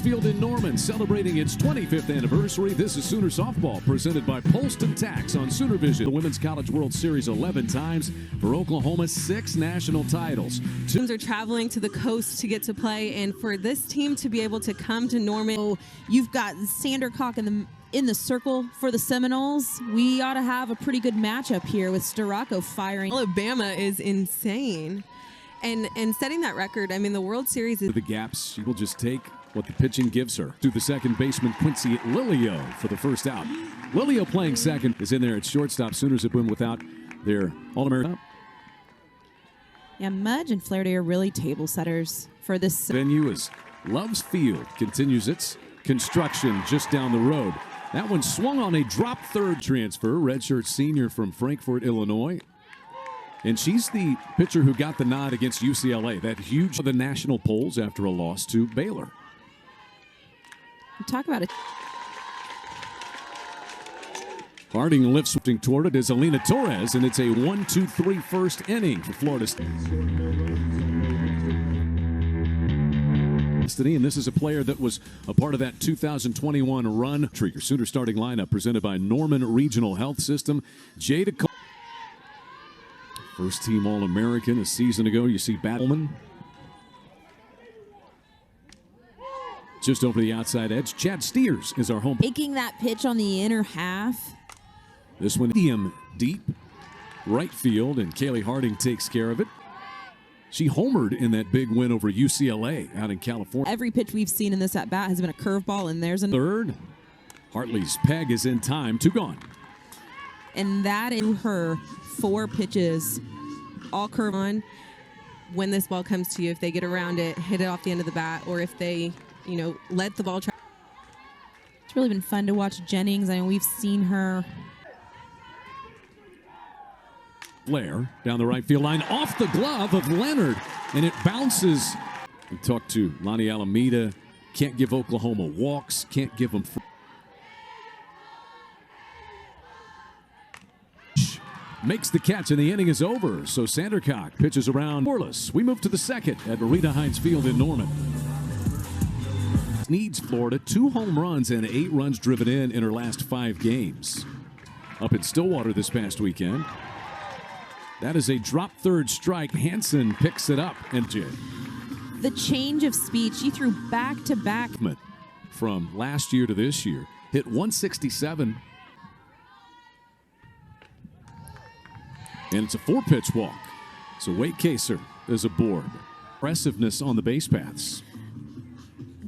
Field in Norman, celebrating its 25th anniversary. This is Sooner Softball, presented by Polston Tax on Sooner Vision. The Women's College World Series 11 times. For Oklahoma, 6 national titles. Teams are traveling to the coast to get to play, and for this team to be able to come to Norman. You've got Sandercock in the circle for the Seminoles. We ought to have a pretty good matchup here with Storako firing. Alabama is insane. And setting that record, I mean, the World Series is... The gaps, she will just take what the pitching gives her. To the second baseman, Quincy Lilio, for the first out. Lilio playing second is in there at shortstop. Sooners have been without their All-American. Yeah, Mudge and Flaherty are really table setters for this. Venue is Loves Field. Continues its construction just down the road. That one swung on a drop third transfer. Redshirt senior from Frankfort, Illinois. And she's the pitcher who got the nod against UCLA. That huge the national polls after a loss to Baylor. Talk about it. Harding lifts toward it is Alina Torres, and it's a 1-2-3 first inning for Florida State. And this is a player that was a part of that 2021 run. Your Sooner starting lineup presented by Norman Regional Health System. Jada. First team All-American a season ago. You see Battleman. Just over the outside edge. Chad Steers is our home. Taking that pitch on the inner half. This one medium deep right field, and Kaylee Harding takes care of it. She homered in that big win over UCLA out in California. Every pitch we've seen in this at-bat has been a curveball, and there's a third. Hartley's peg is in time. 2 gone. And that in her 4 pitches, all curve on. When this ball comes to you, if they get around it, hit it off the end of the bat, or if they, let the ball try. It's really been fun to watch Jennings. I know we've seen her. Flair down the right field line, off the glove of Leonard, and it bounces. We talked to Lonnie Alameda. Can't give Oklahoma walks, can't give them. Makes the catch, and the inning is over. So Sandercock pitches around. Scoreless. We move to the second at Marita Hines Field in Norman. Needs Florida 2 home runs and 8 runs driven in her last 5 games. Up in Stillwater this past weekend. That is a drop third strike. Hansen picks it up. And the change of speed. She threw back-to-back. From last year to this year. Hit 167. And it's a 4-pitch walk. So Wade Kaser is aboard. Impressiveness on the base paths.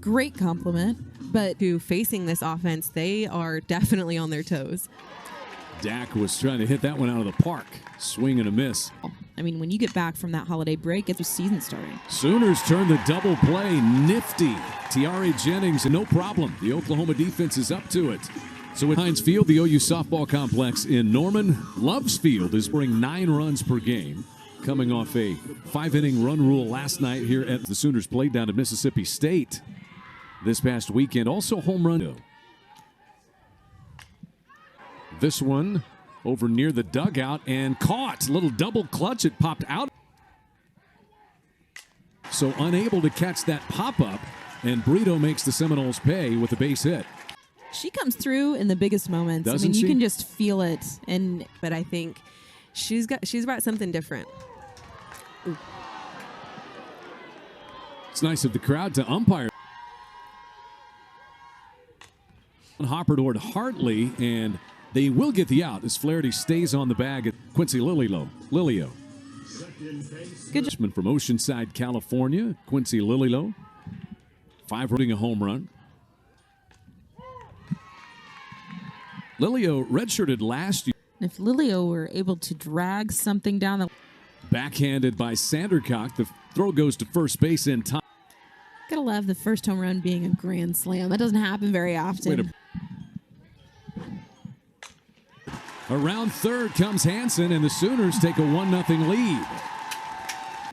Great compliment. But to facing this offense, they are definitely on their toes. Dak was trying to hit that one out of the park. Swing and a miss. I mean, when you get back from that holiday break, it's the season starting. Sooners turn the double play. Nifty. Tiare Jennings, no problem. The Oklahoma defense is up to it. So at Hines Field, the OU softball complex in Norman, Loves Field is scoring 9 runs per game. Coming off a 5-inning run rule last night here at the Sooners played down at Mississippi State this past weekend. Also home run. This one over near the dugout and caught. Little double clutch. It popped out. So unable to catch that pop-up, and Brito makes the Seminoles pay with a base hit. She comes through in the biggest moments. Doesn't I mean, you she? can just feel it. But I think she's brought something different. Ooh. It's nice of the crowd to umpire. Hopper toward Hartley, and they will get the out as Flaherty stays on the bag at Quincy Lilio. Good job from Oceanside, California. Quincy Lilio, 5 running a home run. Lilio redshirted last year. If Lilio were able to drag something down the... Backhanded by Sandercock. The throw goes to first base in time. Gotta love the first home run being a grand slam. That doesn't happen very often. Around third comes Hansen, and the Sooners take a 1-0 lead.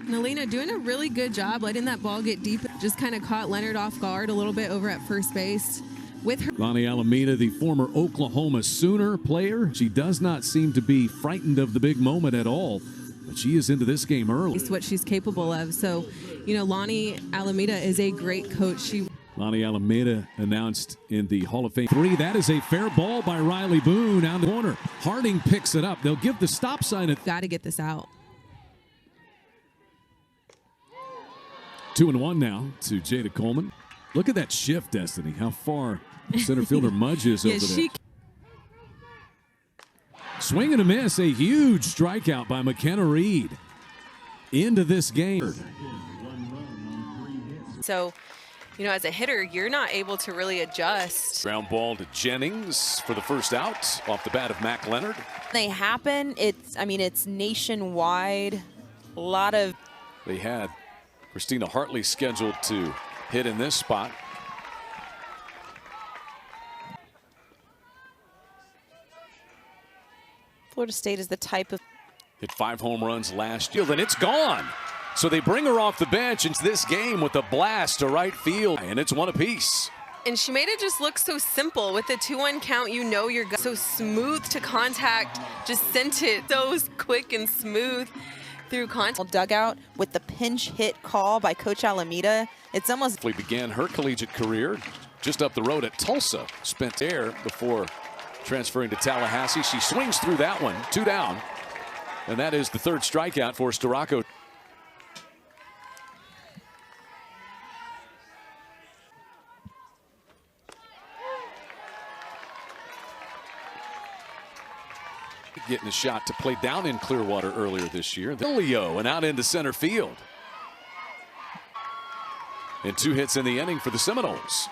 Nalina doing a really good job letting that ball get deep. Just kind of caught Leonard off guard a little bit over at first base. With her. Lonnie Alameda, the former Oklahoma Sooner player. She does not seem to be frightened of the big moment at all, but she is into this game early. It's what she's capable of. So, Lonnie Alameda is a great coach. Lonnie Alameda announced in the Hall of Fame 3. That is a fair ball by Riley Boone out the corner. Harding picks it up. They'll give the stop sign. Got to get this out. 2-1 now to Jada Coleman. Look at that shift, Destiny. How far center fielder Mudge is over there. Swing and a miss. A huge strikeout by McKenna Reed into this game. So, you know, as a hitter, you're not able to really adjust. Ground ball to Jennings for the first out off the bat of Mac Leonard. They happen. It's nationwide. A lot of. They had Christina Hartley scheduled to hit in this spot. Florida State is the type of. Hit 5 home runs last year, then it's gone. So they bring her off the bench into this game with a blast to right field, and it's one apiece. And she made it just look so simple. With the 2-1 count, you know you're so smooth to contact. Just sent it so quick and smooth through contact. Dugout with the pinch hit call by Coach Alameda. It's almost. Began her collegiate career just up the road at Tulsa. Spent there before transferring to Tallahassee. She swings through that one, 2 down. And that is the 3rd strikeout for Storako. Getting a shot to play down in Clearwater earlier this year. Leo and out into center field. And 2 hits in the inning for the Seminoles.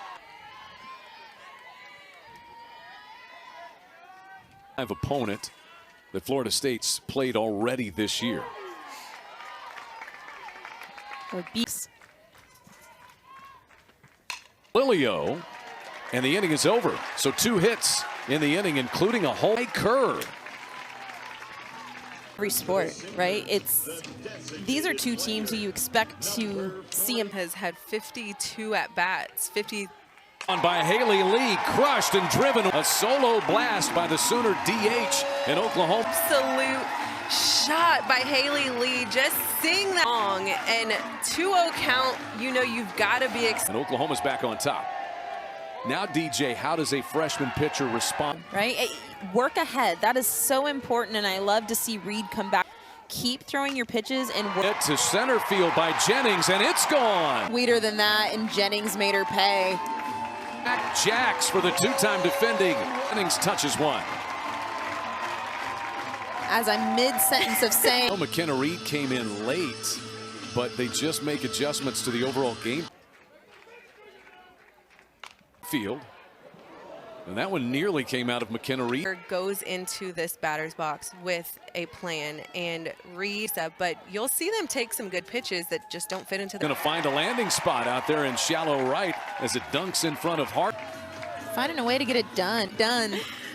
5 opponent that Florida State's played already this year. Lilio, and the inning is over. So 2 hits in the inning, including a high curve. Every sport, right? These are 2 teams who you expect to see him. Has had 52 at bats, 50. On by Haley Lee, crushed and driven. A solo blast by the Sooner DH in Oklahoma. Absolute shot by Haley Lee. Just seeing that long and 2-0 count. You know you've got to be excited. And Oklahoma's back on top. Now, DJ, how does a freshman pitcher respond? Right? Work ahead. That is so important, and I love to see Reed come back. Keep throwing your pitches and work. Hit to center field by Jennings, and it's gone. Sweeter than that, and Jennings made her pay. Back Jacks for the 2-time defending. Jennings touches 1. As I'm mid-sentence of saying. McKenna Reed came in late, but they just make adjustments to the overall game. Field. And that one nearly came out of McKenna Reed. Goes into this batter's box with a plan and reads up, but you'll see them take some good pitches that just don't fit into the. Going to find a landing spot out there in shallow right as it dunks in front of Hart. Finding a way to get it done.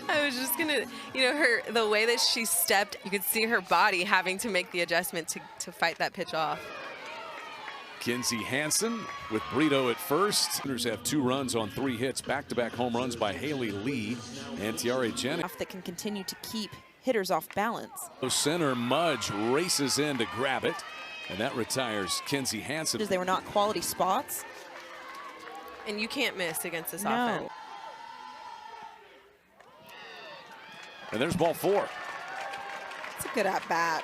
I was just gonna, you know, the way that she stepped, you could see her body having to make the adjustment to fight that pitch off. Kinsey Hansen with Brito at first. Sooners have 2 runs on 3 hits. Back-to-back home runs by Haley Lee and Tiare Jennings. That can continue to keep hitters off balance. Center Mudge races in to grab it, and that retires Kinsey Hansen. They were not quality spots. And you can't miss against this offense. And there's ball 4. It's a good at-bat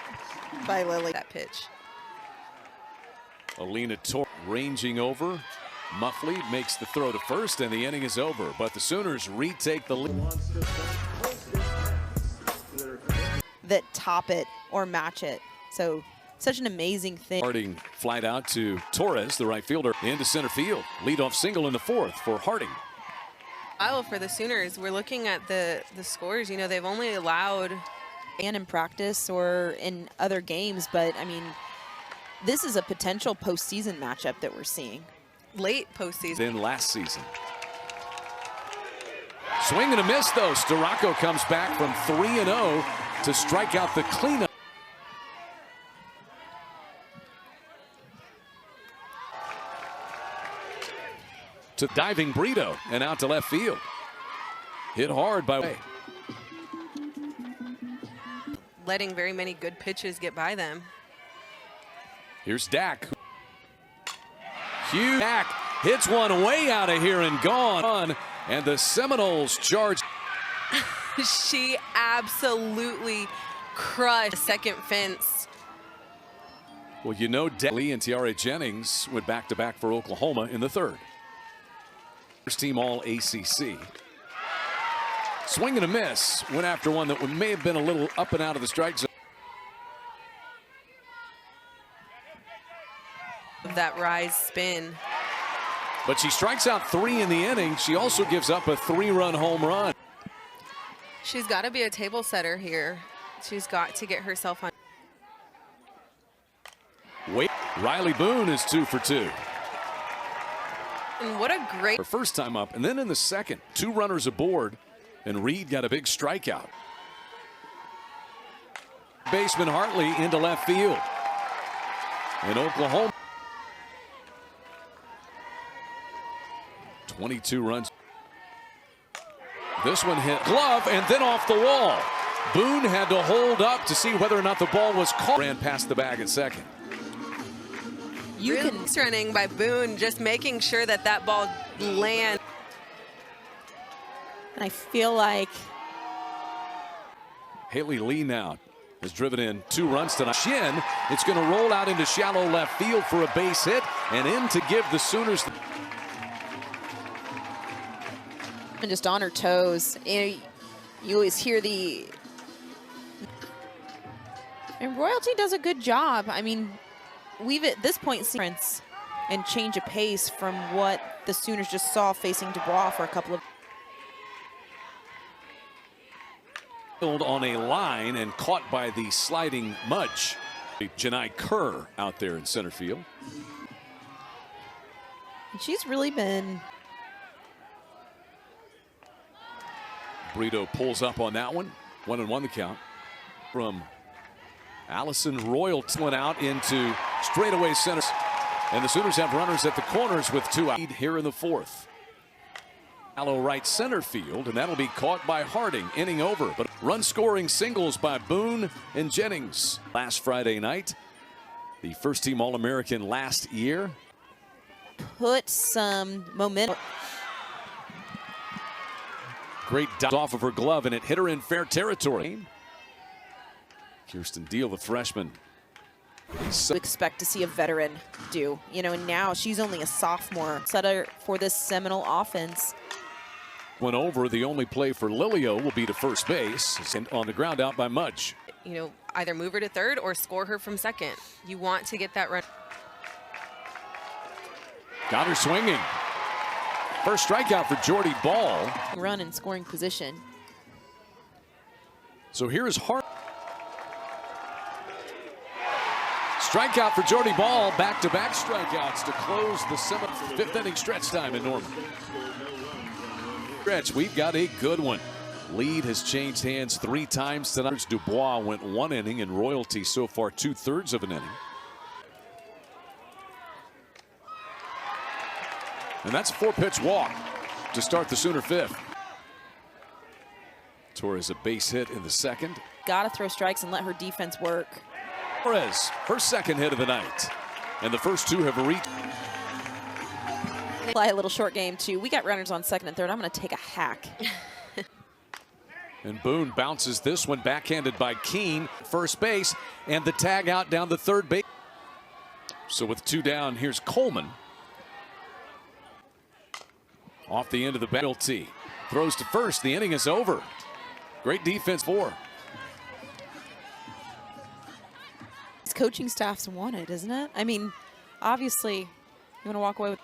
by Lily. That pitch. Alina Tor ranging over. Muffley makes the throw to first, and the inning is over. But the Sooners retake the lead. That top it or match it. So such an amazing thing. Harding flight out to Torres, the right fielder, into center field. Leadoff single in the 4th for Harding. For the Sooners, we're looking at the scores. You know, they've only allowed. And in practice or in other games, but I mean, this is a potential postseason matchup that we're seeing. Late postseason. Then last season. Swing and a miss, though. Storako comes back from 3-0 to strike out the cleanup. To diving Brito and out to left field. Hit hard by. Letting very many good pitches get by them. Here's Dak. Huge Dak Hits one way out of here and gone. And the Seminoles charge. She absolutely crushed the second fence. Well, you know, Lee and Tiare Jennings went back-to-back for Oklahoma in the third. First team all ACC. Swing and a miss. Went after one that may have been a little up and out of the strike zone. That rise spin. But she strikes out 3 in the inning. She also gives up a 3-run home run. She's got to be a table setter here. She's got to get herself on. Wait, Riley Boone is 2 for 2. And what a great. Her first time up, and then in the second, 2 runners aboard, and Reed got a big strikeout. Baseman Hartley into left field. In Oklahoma. 22 runs. This one hit glove and then off the wall. Boone had to hold up to see whether or not the ball was caught. Ran past the bag at second. You can running by Boone, just making sure that that ball lands. And I feel like Haley Lee now has driven in 2 runs tonight. Shin, it's going to roll out into shallow left field for a base hit and in to give the Sooners. and just on her toes. You always hear the. And Royalty does a good job. I mean, we've at this point seen difference and change of pace from what the Sooners just saw facing Dubois for a couple of. On a line and caught by the sliding Mudge. Janai Kerr out there in center field. She's really been. Brito pulls up on that one. 1-1 the count from Allison Royalty. Went out into straightaway center. And the Sooners have runners at the corners with 2 out here in the 4th. Shallow right center field, and that'll be caught by Harding. Inning over, but run scoring singles by Boone and Jennings. Last Friday night, the first team All-American last year. Put some momentum. Great dive off of her glove, and it hit her in fair territory. Kirsten Deal, the freshman. Expect to see a veteran do, and now she's only a sophomore. Setter for this Seminole offense. Went over. The only play for Lilio will be to first base, and on the ground out by Mudge. Either move her to third or score her from second. You want to get that run. Got her swinging. First strikeout for Jordy Ball. Run in scoring position. So here is Hart. Strikeout for Jordy Ball. Back-to-back strikeouts to close the 5th inning stretch time in Norman. Stretch, we've got a good one. Lead has changed hands 3 times tonight. Dubois went 1 inning, and Royalty so far 2/3 of an inning. And that's a 4-pitch walk to start the Sooner 5th. Torres a base hit in the 2nd. Got to throw strikes and let her defense work. Torres, her 2nd hit of the night. And the first 2 have reached. Play a little short game too. We got runners on 2nd and 3rd. I'm going to take a hack. And Boone bounces this one, backhanded by Keene. First base, and the tag out down the 3rd base. So with 2 down, here's Coleman. Off the end of the penalty. Throws to first. The inning is over. Great defense 4. This coaching staff's won it, isn't it? I mean, obviously, you want to walk away with.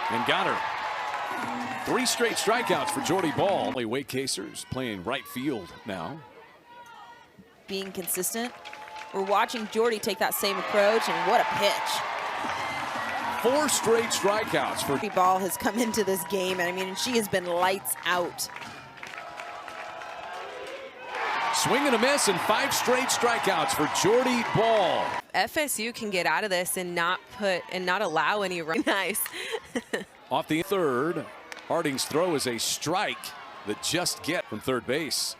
And got her. 3 straight strikeouts for Jordy Ball. Wade Casers playing right field now. Being consistent. We're watching Jordy take that same approach, and what a pitch. 4 straight strikeouts for Ball has come into this game, and I mean, she has been lights out. Swing and a miss, and 5 straight strikeouts for Jordy Ball. FSU can get out of this and not allow any run. Nice. Off the 3rd, Harding's throw is a strike that just get from 3rd base.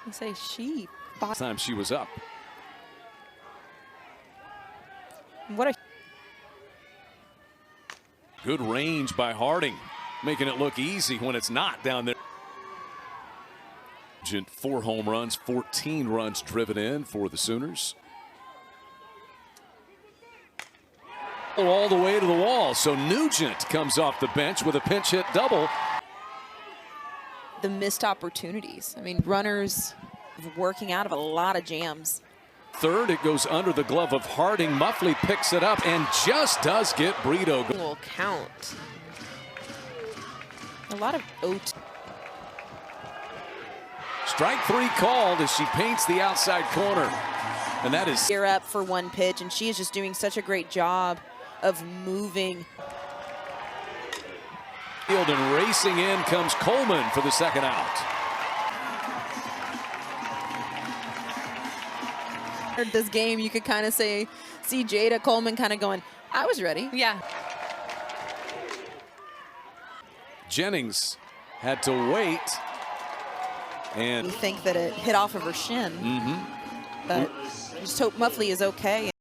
I say she. Last time she was up. What a. Good range by Harding, making it look easy when it's not down there. 4 home runs, 14 runs driven in for the Sooners. All the way to the wall. So Nugent comes off the bench with a pinch hit double. The missed opportunities. I mean, runners working out of a lot of jams. Third, it goes under the glove of Harding. Muffley picks it up and just does get Brito. Will count. A lot of oat. Strike 3 called as she paints the outside corner. And that is... Gear up for one pitch, and she is just doing such a great job of moving. Field and racing in comes Coleman for the second out. This game, you could kind of see Jada Coleman kind of going, I was ready. Yeah. Jennings had to wait. And we think that it hit off of her shin. But just hope Muffley is okay.